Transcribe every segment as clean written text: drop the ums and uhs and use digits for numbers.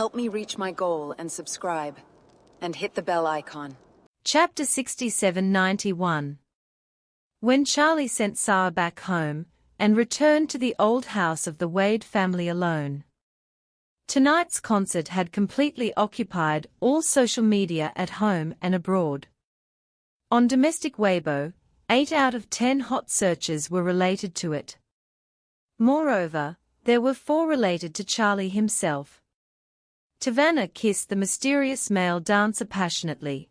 Help me reach my goal and subscribe. And hit the bell icon. Chapter 6791. When Charlie sent Sarah back home, and returned to the old house of the Wade family alone. Tonight's concert had completely occupied all social media at home and abroad. On domestic Weibo, 8 out of 10 hot searches were related to it. Moreover, there were 4 related to Charlie himself. Tavanna kissed the mysterious male dancer passionately.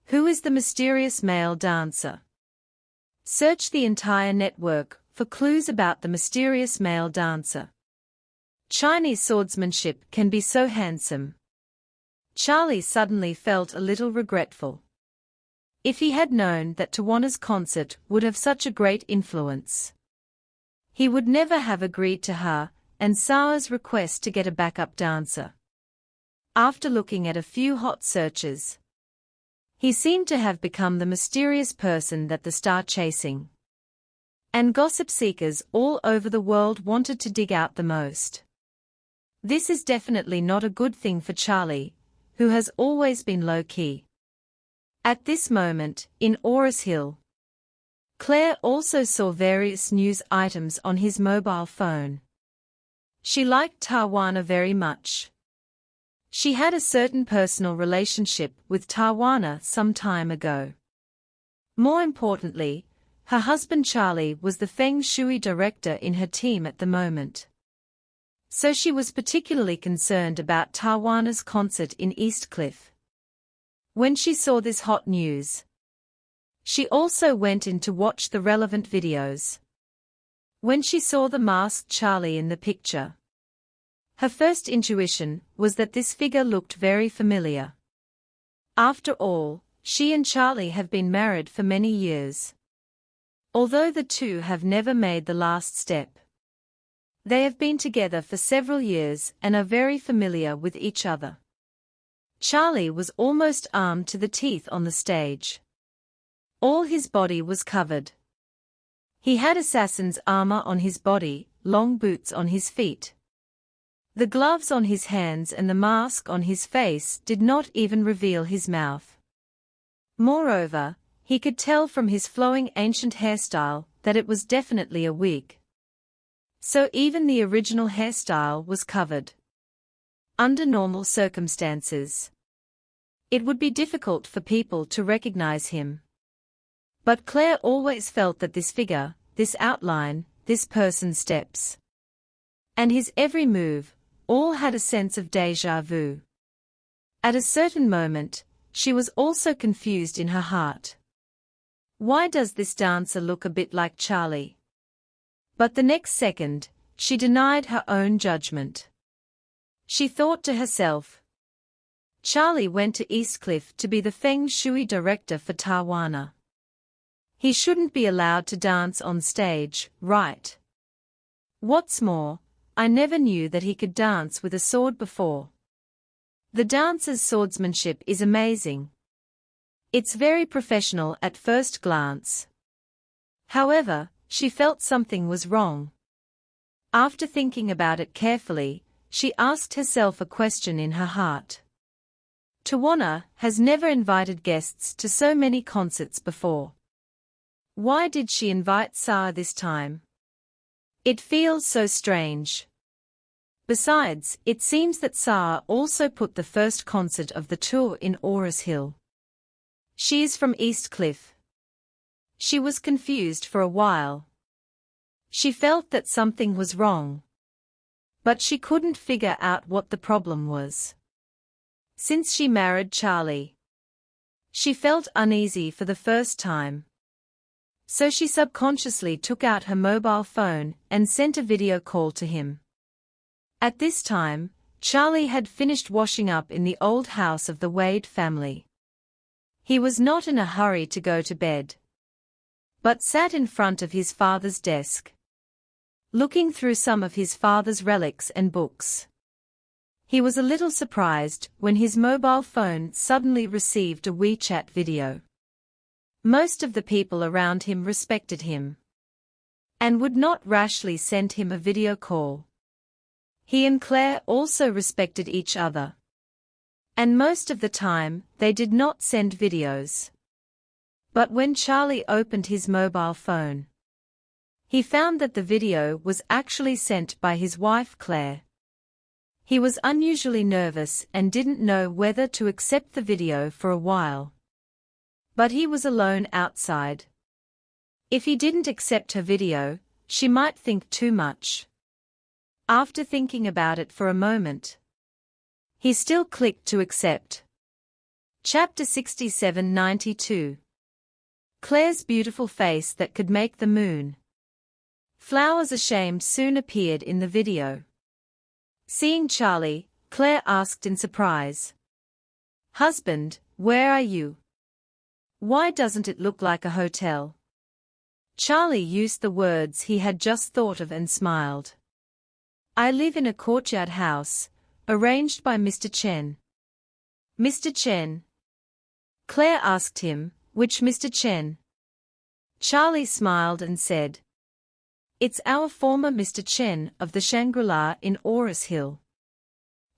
Who is the mysterious male dancer? Search the entire network for clues about the mysterious male dancer. Chinese swordsmanship can be so handsome. Charlie suddenly felt a little regretful. If he had known that Tawanna's concert would have such a great influence, he would never have agreed to her and Sarah's request to get a backup dancer. After looking at a few hot searches, he seemed to have become the mysterious person that the star chasing and gossip seekers all over the world wanted to dig out the most. This is definitely not a good thing for Charlie, who has always been low-key. At this moment, in Oris Hill, Claire also saw various news items on his mobile phone. She liked Tawanna very much. She had a certain personal relationship with Tawanna some time ago. More importantly, her husband Charlie was the Feng Shui director in her team at the moment. So she was particularly concerned about Tawanna's concert in Eastcliff. When she saw this hot news, she also went in to watch the relevant videos. When she saw the masked Charlie in the picture, her first intuition was that this figure looked very familiar. After all, she and Charlie have been married for many years. Although the two have never made the last step, they have been together for several years and are very familiar with each other. Charlie was almost armed to the teeth on the stage. All his body was covered. He had assassin's armor on his body, long boots on his feet. The gloves on his hands and the mask on his face did not even reveal his mouth. Moreover, he could tell from his flowing ancient hairstyle that it was definitely a wig. So even the original hairstyle was covered. Under normal circumstances, it would be difficult for people to recognize him. But Claire always felt that this figure, this outline, this person's steps, and his every move, all had a sense of déjà vu. At a certain moment, she was also confused in her heart. Why does this dancer look a bit like Charlie? But the next second, she denied her own judgment. She thought to herself, Charlie went to Eastcliff to be the Feng Shui director for Tawanna. He shouldn't be allowed to dance on stage, right? What's more, I never knew that he could dance with a sword before. The dancer's swordsmanship is amazing. It's very professional at first glance. However, she felt something was wrong. After thinking about it carefully, she asked herself a question in her heart. Tawanna has never invited guests to so many concerts before. Why did she invite Sarah this time? It feels so strange. Besides, it seems that Sarah also put the first concert of the tour in Oris Hill. She is from Eastcliff. She was confused for a while. She felt that something was wrong. But she couldn't figure out what the problem was. Since she married Charlie, she felt uneasy for the first time. So she subconsciously took out her mobile phone and sent a video call to him. At this time, Charlie had finished washing up in the old house of the Wade family. He was not in a hurry to go to bed, but sat in front of his father's desk, looking through some of his father's relics and books. He was a little surprised when his mobile phone suddenly received a WeChat video. Most of the people around him respected him and would not rashly send him a video call. He and Claire also respected each other. And most of the time, they did not send videos. But when Charlie opened his mobile phone, he found that the video was actually sent by his wife Claire. He was unusually nervous and didn't know whether to accept the video for a while. But he was alone outside. If he didn't accept her video, she might think too much. After thinking about it for a moment, he still clicked to accept. Chapter 6792. Claire's beautiful face that could make the moon. Flowers Ashamed soon appeared in the video. Seeing Charlie, Claire asked in surprise, "Husband, where are you? Why doesn't it look like a hotel?" Charlie used the words he had just thought of and smiled. "I live in a courtyard house, arranged by Mr. Chen." "Mr. Chen?" Claire asked him, "Which Mr. Chen?" Charlie smiled and said, "It's our former Mr. Chen of the Shangri-La in Oris Hill.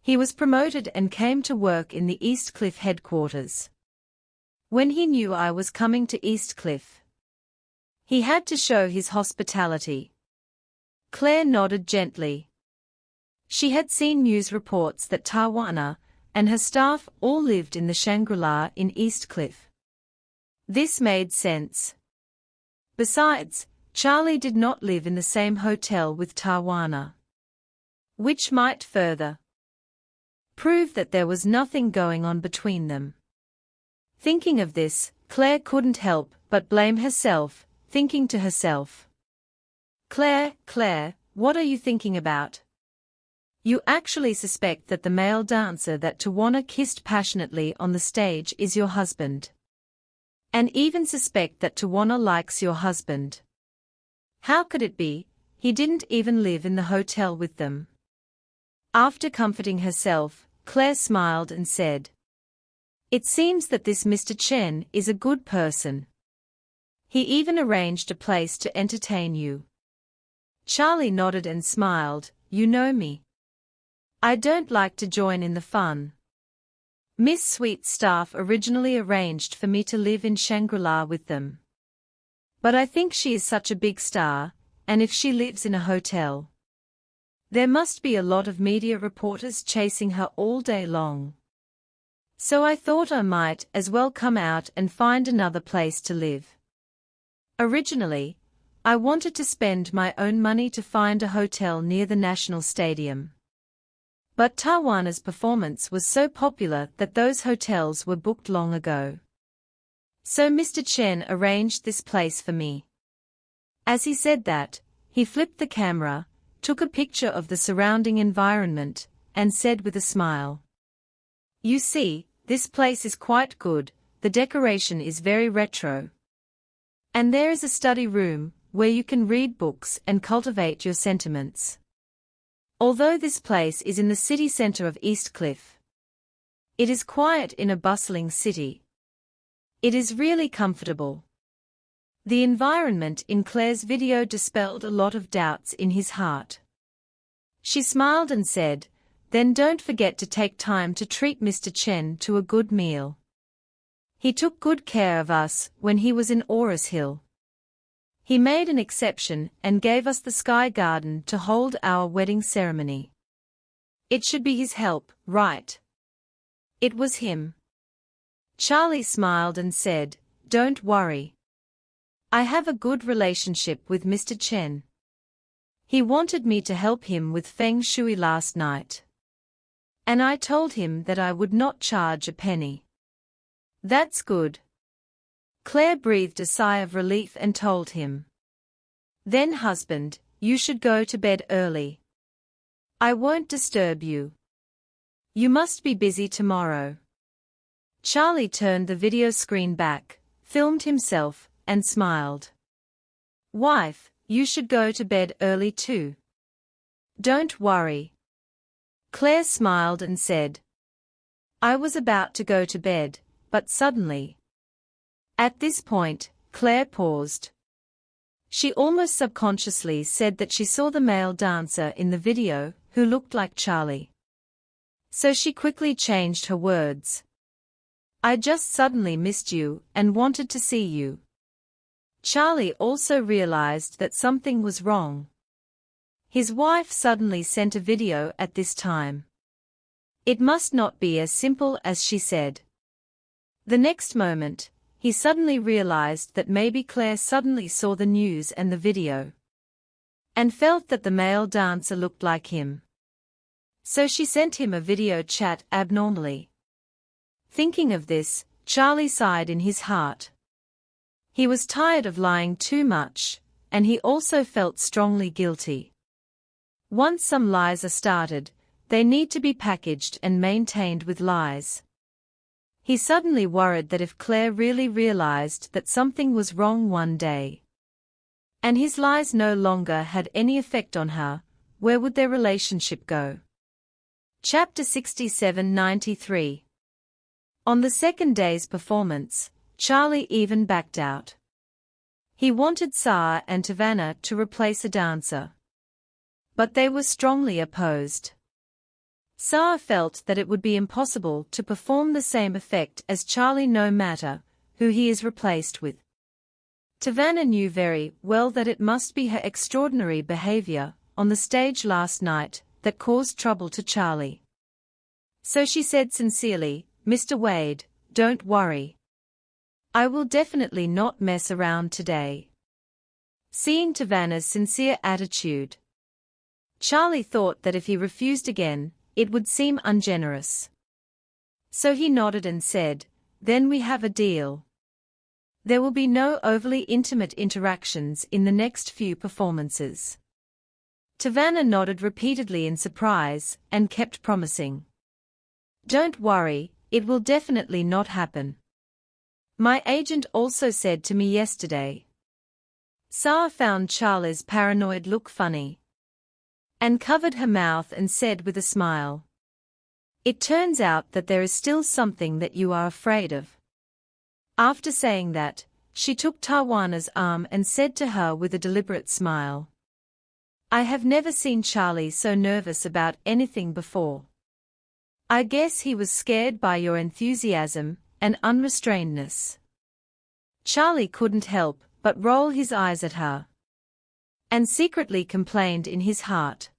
He was promoted and came to work in the Eastcliff headquarters. When he knew I was coming to Eastcliff, he had to show his hospitality." Claire nodded gently. She had seen news reports that Tawana and her staff all lived in the Shangri-La in Eastcliff. This made sense. Besides, Charlie did not live in the same hotel with Tawana, which might further prove that there was nothing going on between them. Thinking of this, Claire couldn't help but blame herself, thinking to herself, Claire, what are you thinking about? You actually suspect that the male dancer that Tawana kissed passionately on the stage is your husband. And even suspect that Tawana likes your husband. How could it be? He didn't even live in the hotel with them." After comforting herself, Claire smiled and said, "It seems that this Mr. Chen is a good person. He even arranged a place to entertain you." Charlie nodded and smiled. "You know me. I don't like to join in the fun. Miss Sweet's staff originally arranged for me to live in Shangri-La with them. But I think she is such a big star, and if she lives in a hotel, there must be a lot of media reporters chasing her all day long. So I thought I might as well come out and find another place to live. Originally, I wanted to spend my own money to find a hotel near the National Stadium. But Tawana's performance was so popular that those hotels were booked long ago. So Mr. Chen arranged this place for me." As he said that, he flipped the camera, took a picture of the surrounding environment, and said with a smile, "You see, this place is quite good, the decoration is very retro. And there is a study room, where you can read books and cultivate your sentiments. Although this place is in the city center of Eastcliff, it is quiet in a bustling city. It is really comfortable." The environment in Claire's video dispelled a lot of doubts in his heart. She smiled and said, "Then don't forget to take time to treat Mr. Chen to a good meal. He took good care of us when he was in Oris Hill. He made an exception and gave us the Sky Garden to hold our wedding ceremony. It should be his help, right?" It was him. Charlie smiled and said, "Don't worry. I have a good relationship with Mr. Chen. He wanted me to help him with Feng Shui last night. And I told him that I would not charge a penny." "That's good." Claire breathed a sigh of relief and told him, "Then husband, you should go to bed early. I won't disturb you. You must be busy tomorrow." Charlie turned the video screen back, filmed himself, and smiled. "Wife, you should go to bed early too." "Don't worry." Claire smiled and said, "I was about to go to bed, but suddenly." At this point, Claire paused. She almost subconsciously said that she saw the male dancer in the video, who looked like Charlie. So she quickly changed her words. I just suddenly missed you and wanted to see you. Charlie also realized that something was wrong. His wife suddenly sent a video at this time. It must not be as simple as she said. The next moment, he suddenly realized that maybe Claire suddenly saw the news and the video, and felt that the male dancer looked like him. So she sent him a video chat abnormally. Thinking of this, Charlie sighed in his heart. He was tired of lying too much, and he also felt strongly guilty. Once some lies are started, they need to be packaged and maintained with lies. He suddenly worried that if Claire really realized that something was wrong one day, and his lies no longer had any effect on her, where would their relationship go? Chapter 67-93. On the second day's performance, Charlie even backed out. He wanted Sarah and Tavanna to replace a dancer, but they were strongly opposed. Sarah felt that it would be impossible to perform the same effect as Charlie no matter who he is replaced with. Tavanna knew very well that it must be her extraordinary behavior on the stage last night that caused trouble to Charlie. So she said sincerely, Mr. Wade, don't worry. I will definitely not mess around today. Seeing Tavanna's sincere attitude, Charlie thought that if he refused again, it would seem ungenerous. So he nodded and said, then we have a deal. There will be no overly intimate interactions in the next few performances. Tavanna nodded repeatedly in surprise and kept promising. Don't worry, it will definitely not happen. My agent also said to me yesterday. Sarah found Charlie's paranoid look funny, and covered her mouth and said with a smile, it turns out that there is still something that you are afraid of. After saying that, she took Tawanna's arm and said to her with a deliberate smile, I have never seen Charlie so nervous about anything before. I guess he was scared by your enthusiasm and unrestrainedness. Charlie couldn't help but roll his eyes at her, and secretly complained in his heart.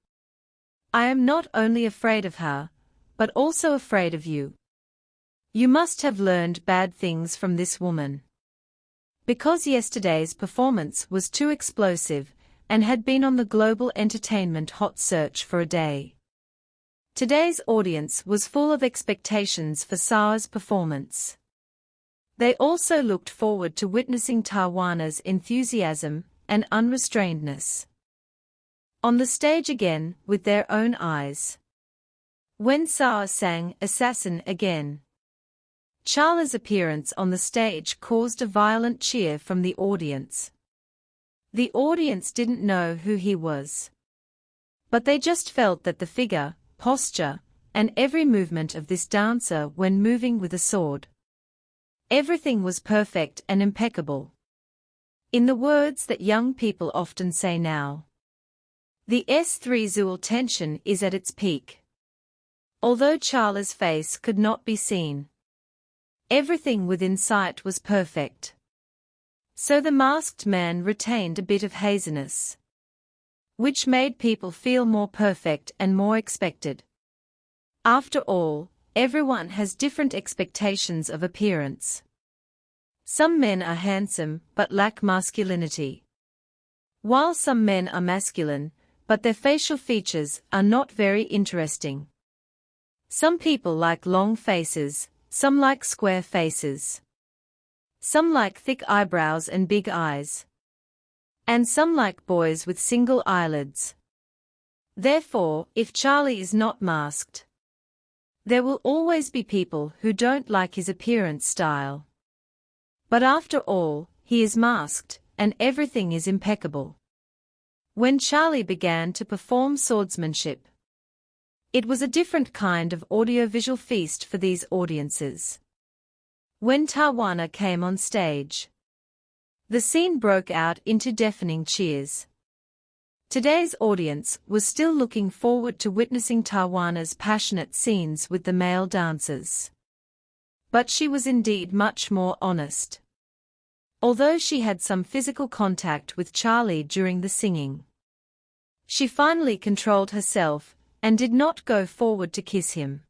I am not only afraid of her, but also afraid of you. You must have learned bad things from this woman. Because yesterday's performance was too explosive and had been on the global entertainment hot search for a day. Today's audience was full of expectations for Sarah's performance. They also looked forward to witnessing Tawanna's enthusiasm and unrestrainedness on the stage again with their own eyes. When Sarah sang Assassin again, Charlie's appearance on the stage caused a violent cheer from the audience. The audience didn't know who he was, but they just felt that the figure, posture, and every movement of this dancer when moving with a sword, everything was perfect and impeccable. In the words that young people often say now, the S3 Zool tension is at its peak. Although Charlie's face could not be seen, everything within sight was perfect. So the masked man retained a bit of haziness, which made people feel more perfect and more expected. After all, everyone has different expectations of appearance. Some men are handsome but lack masculinity, while some men are masculine, but their facial features are not very interesting. Some people like long faces, some like square faces. Some like thick eyebrows and big eyes. And some like boys with single eyelids. Therefore, if Charlie is not masked, there will always be people who don't like his appearance style. But after all, he is masked, and everything is impeccable. When Charlie began to perform swordsmanship, it was a different kind of audiovisual feast for these audiences. When Tawanna came on stage, the scene broke out into deafening cheers. Today's audience was still looking forward to witnessing Tawana passionate scenes with the male dancers. But she was indeed much more honest. Although she had some physical contact with Charlie during the singing, she finally controlled herself and did not go forward to kiss him.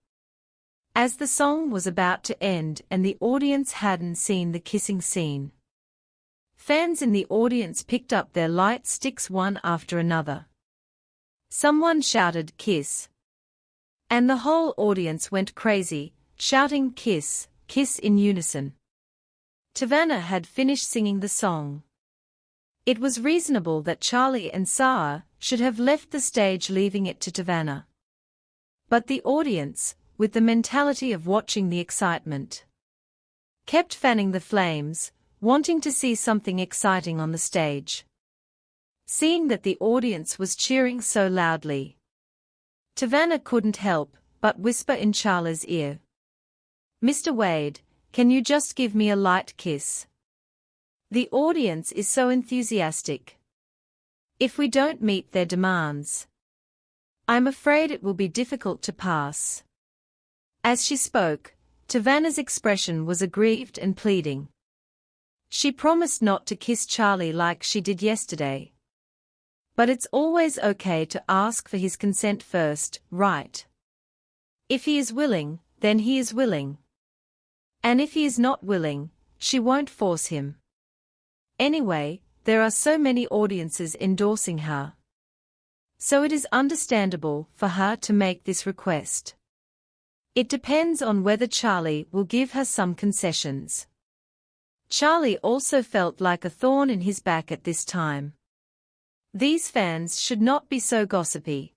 As the song was about to end and the audience hadn't seen the kissing scene, fans in the audience picked up their light sticks one after another. Someone shouted, "Kiss!" And the whole audience went crazy, shouting, "Kiss, kiss" in unison. Tawana had finished singing the song. It was reasonable that Charlie and Sarah should have left the stage, leaving it to Tawana. But the audience, with the mentality of watching the excitement, kept fanning the flames, wanting to see something exciting on the stage. Seeing that the audience was cheering so loudly, Tawana couldn't help but whisper in Charlie's ear, "Mr. Wade, can you just give me a light kiss? The audience is so enthusiastic. If we don't meet their demands, I'm afraid it will be difficult to pass." As she spoke, Tavana's expression was aggrieved and pleading. She promised not to kiss Charlie like she did yesterday. But it's always okay to ask for his consent first, right? If he is willing, then he is willing. And if he is not willing, she won't force him. Anyway, there are so many audiences endorsing her, so it is understandable for her to make this request. It depends on whether Charlie will give her some concessions. Charlie also felt like a thorn in his back at this time. These fans should not be so gossipy.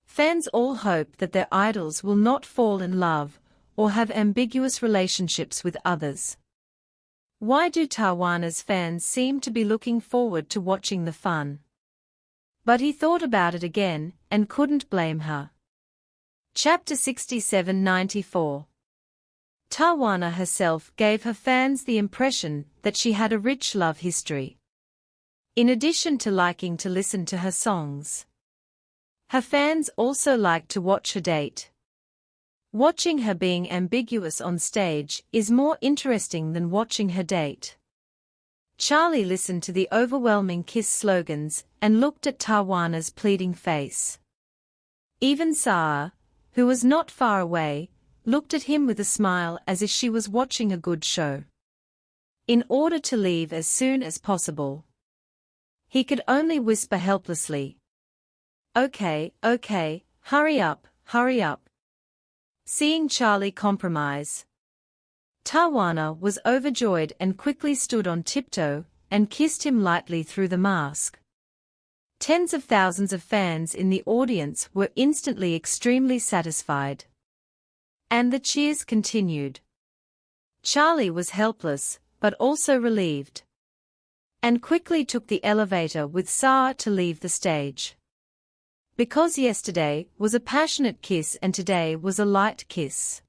Fans all hope that their idols will not fall in love or have ambiguous relationships with others. Why do Tawana's fans seem to be looking forward to watching the fun? But he thought about it again and couldn't blame her. Chapter 67-94. Tawana herself gave her fans the impression that she had a rich love history. In addition to liking to listen to her songs, her fans also liked to watch her date. Watching her being ambiguous on stage is more interesting than watching her date. Charlie listened to the overwhelming kiss slogans and looked at Tawana's pleading face. Even Sarah, who was not far away, looked at him with a smile as if she was watching a good show. In order to leave as soon as possible, he could only whisper helplessly, "Okay, okay, hurry up, hurry up." Seeing Charlie compromise, Tawana was overjoyed and quickly stood on tiptoe and kissed him lightly through the mask. Tens of thousands of fans in the audience were instantly extremely satisfied. And the cheers continued. Charlie was helpless, but also relieved, and quickly took the elevator with Sarah to leave the stage. Because yesterday was a passionate kiss and today was a light kiss,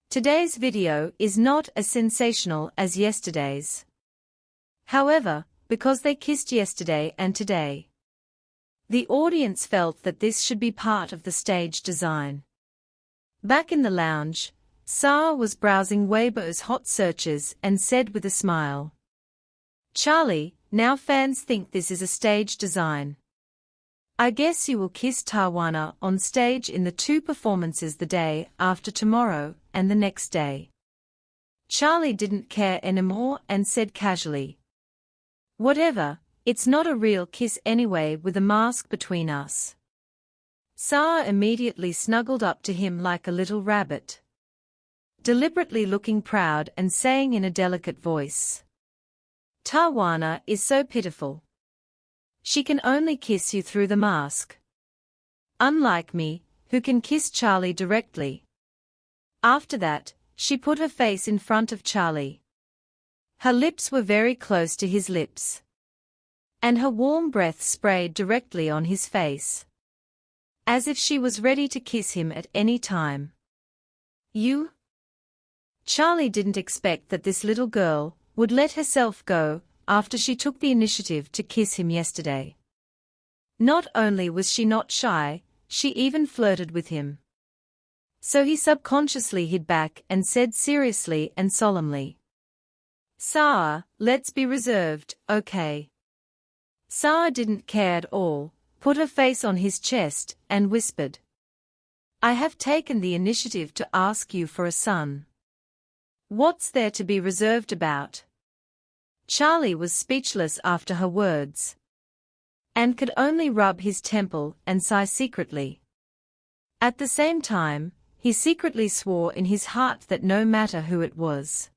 today's video is not as sensational as yesterday's. However, because they kissed yesterday and today, the audience felt that this should be part of the stage design. Back in the lounge, Sarah was browsing Weibo's hot searches and said with a smile, "Charlie, now fans think this is a stage design. I guess you will kiss Tawana on stage in the 2 performances the day after tomorrow and the next day." Charlie didn't care anymore and said casually, "Whatever, it's not a real kiss anyway with a mask between us." Sarah immediately snuggled up to him like a little rabbit, deliberately looking proud and saying in a delicate voice, "Tawana is so pitiful. She can only kiss you through the mask. Unlike me, who can kiss Charlie directly." After that, she put her face in front of Charlie. Her lips were very close to his lips, and her warm breath sprayed directly on his face, as if she was ready to kiss him at any time. "You?" Charlie didn't expect that this little girl would let herself go after she took the initiative to kiss him yesterday. Not only was she not shy, she even flirted with him. So he subconsciously hid back and said seriously and solemnly, "Sa'a, let's be reserved, okay?" Sa'a didn't care at all, put her face on his chest, and whispered, "I have taken the initiative to ask you for a son. What's there to be reserved about?" Charlie was speechless after her words, and could only rub his temple and sigh secretly. At the same time, he secretly swore in his heart that no matter who it was,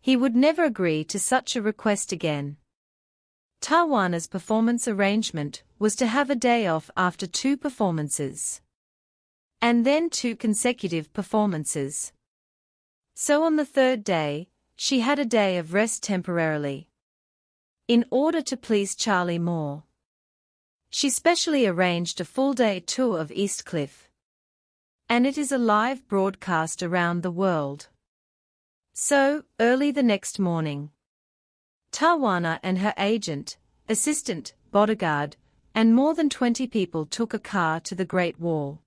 he would never agree to such a request again. Tawana performance arrangement was to have a day off after 2 performances, and then 2 consecutive performances. So on the 3rd day, she had a day of rest temporarily. In order to please Charlie more, she specially arranged a full-day tour of Eastcliff, and it is a live broadcast around the world. So, early the next morning, Tawana and her agent, assistant, bodyguard, and more than 20 people took a car to the Great Wall.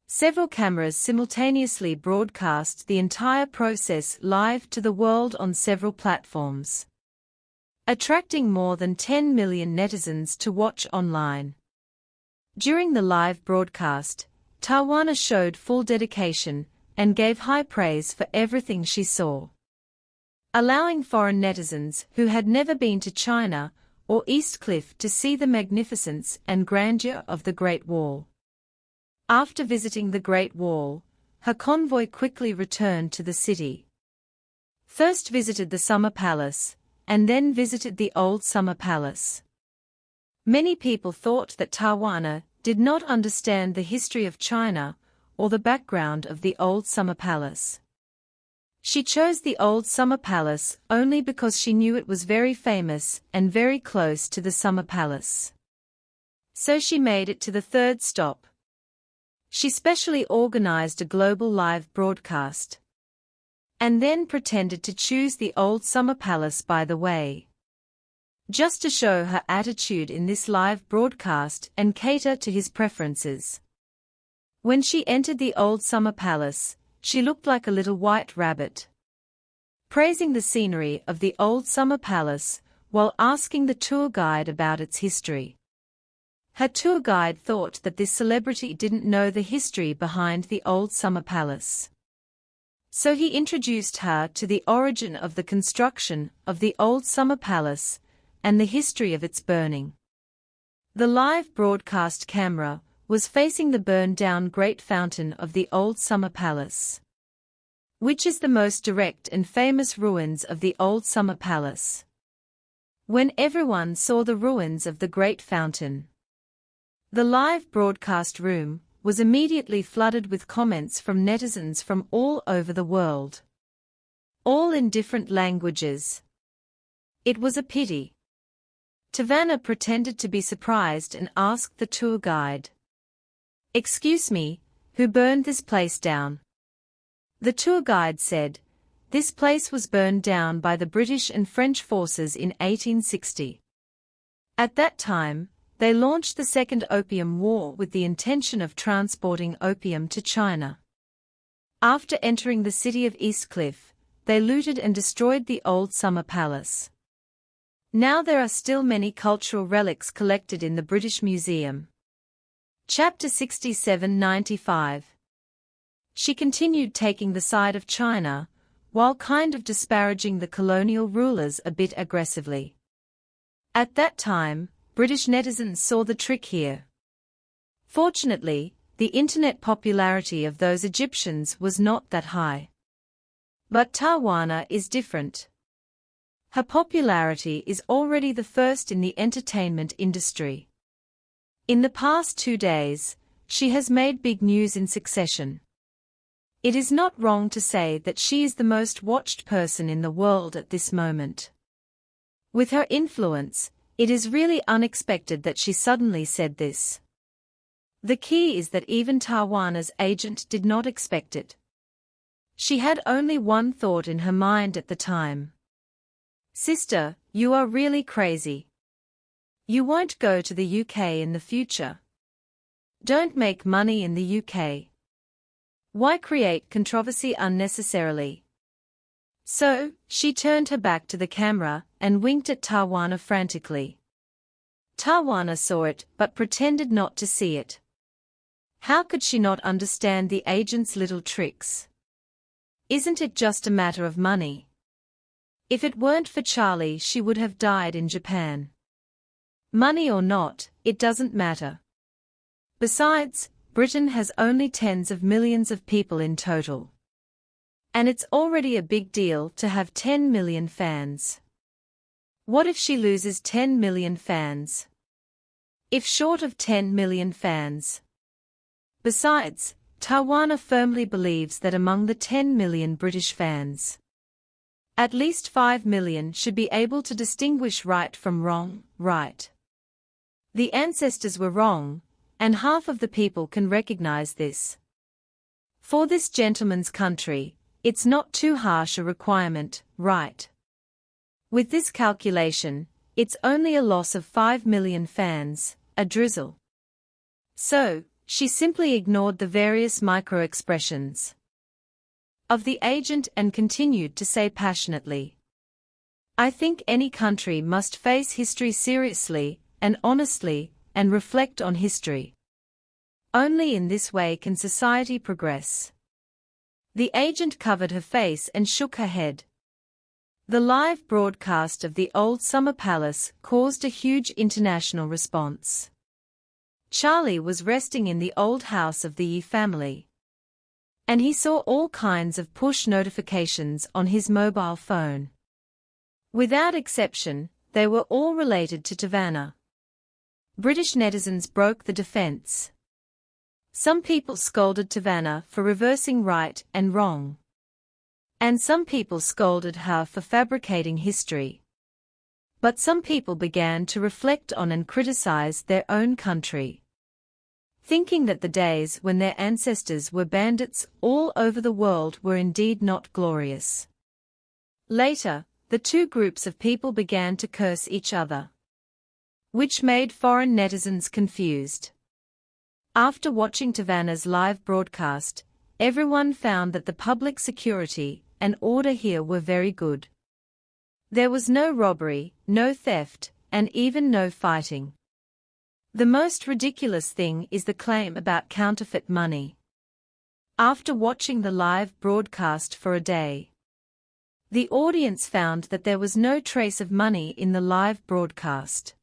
Several cameras simultaneously broadcast the entire process live to the world on several platforms, attracting more than 10 million netizens to watch online. During the live broadcast, Tawana showed full dedication and gave high praise for everything she saw, allowing foreign netizens who had never been to China or Eastcliff to see the magnificence and grandeur of the Great Wall. After visiting the Great Wall, her convoy quickly returned to the city. First visited the Summer Palace, and then visited the Old Summer Palace. Many people thought that Tawana did not understand the history of China or the background of the Old Summer Palace. She chose the Old Summer Palace only because she knew it was very famous and very close to the Summer Palace. So she made it to the 3rd stop. She specially organized a global live broadcast, and then pretended to choose the Old Summer Palace by the way, just to show her attitude in this live broadcast and cater to his preferences. When she entered the Old Summer Palace, she looked like a little white rabbit, praising the scenery of the Old Summer Palace while asking the tour guide about its history. Her tour guide thought that this celebrity didn't know the history behind the Old Summer Palace. So he introduced her to the origin of the construction of the Old Summer Palace and the history of its burning. The live broadcast camera was facing the burned-down Great Fountain of the Old Summer Palace, which is the most direct and famous ruins of the Old Summer Palace. When everyone saw the ruins of the Great Fountain, the live broadcast room was immediately flooded with comments from netizens from all over the world, all in different languages. It was a pity. Tawana pretended to be surprised and asked the tour guide, "Excuse me, who burned this place down?" The tour guide said, "This place was burned down by the British and French forces in 1860. At that time, they launched the Second Opium War with the intention of transporting opium to China. After entering the city of Eastcliff, they looted and destroyed the Old Summer Palace. Now there are still many cultural relics collected in the British Museum." Chapter 6795. She continued taking the side of China, while kind of disparaging the colonial rulers a bit aggressively. At that time, British netizens saw the trick here. Fortunately, the internet popularity of those Egyptians was not that high. But Tawana is different. Her popularity is already the first in the entertainment industry. In the past 2 days, she has made big news in succession. It is not wrong to say that she is the most watched person in the world at this moment. With her influence, it is really unexpected that she suddenly said this. The key is that even Tawana's agent did not expect it. She had only one thought in her mind at the time. "Sister, you are really crazy. You won't go to the UK in the future. Don't make money in the UK. Why create controversy unnecessarily? So, she turned her back to the camera and winked at Tawana frantically. Tawana saw it but pretended not to see it. How could she not understand the agent's little tricks? Isn't it just a matter of money? If it weren't for Charlie, she would have died in Japan. Money or not, it doesn't matter. Besides, Britain has only tens of millions of people in total. And it's already a big deal to have 10 million fans. What if she loses 10 million fans? If short of 10 million fans? Besides, Tawana firmly believes that among the 10 million British fans, at least 5 million should be able to distinguish right from wrong, right. The ancestors were wrong, and half of the people can recognize this. For this gentleman's country, it's not too harsh a requirement, right? With this calculation, it's only a loss of 5 million fans, a drizzle. So, she simply ignored the various micro-expressions of the agent and continued to say passionately, I think any country must face history seriously and honestly and reflect on history. Only in this way can society progress. The agent covered her face and shook her head. The live broadcast of the old Summer Palace caused a huge international response. Charlie was resting in the old house of the Yi family, and he saw all kinds of push notifications on his mobile phone. Without exception, they were all related to Tawana. British netizens broke the defense. Some people scolded Tawana for reversing right and wrong. And some people scolded her for fabricating history. But some people began to reflect on and criticize their own country, thinking that the days when their ancestors were bandits all over the world were indeed not glorious. Later, the two groups of people began to curse each other, which made foreign netizens confused. After watching Tawana's live broadcast, everyone found that the public security and order here were very good. There was no robbery, no theft, and even no fighting. The most ridiculous thing is the claim about counterfeit money. After watching the live broadcast for a day, the audience found that there was no trace of money in the live broadcast.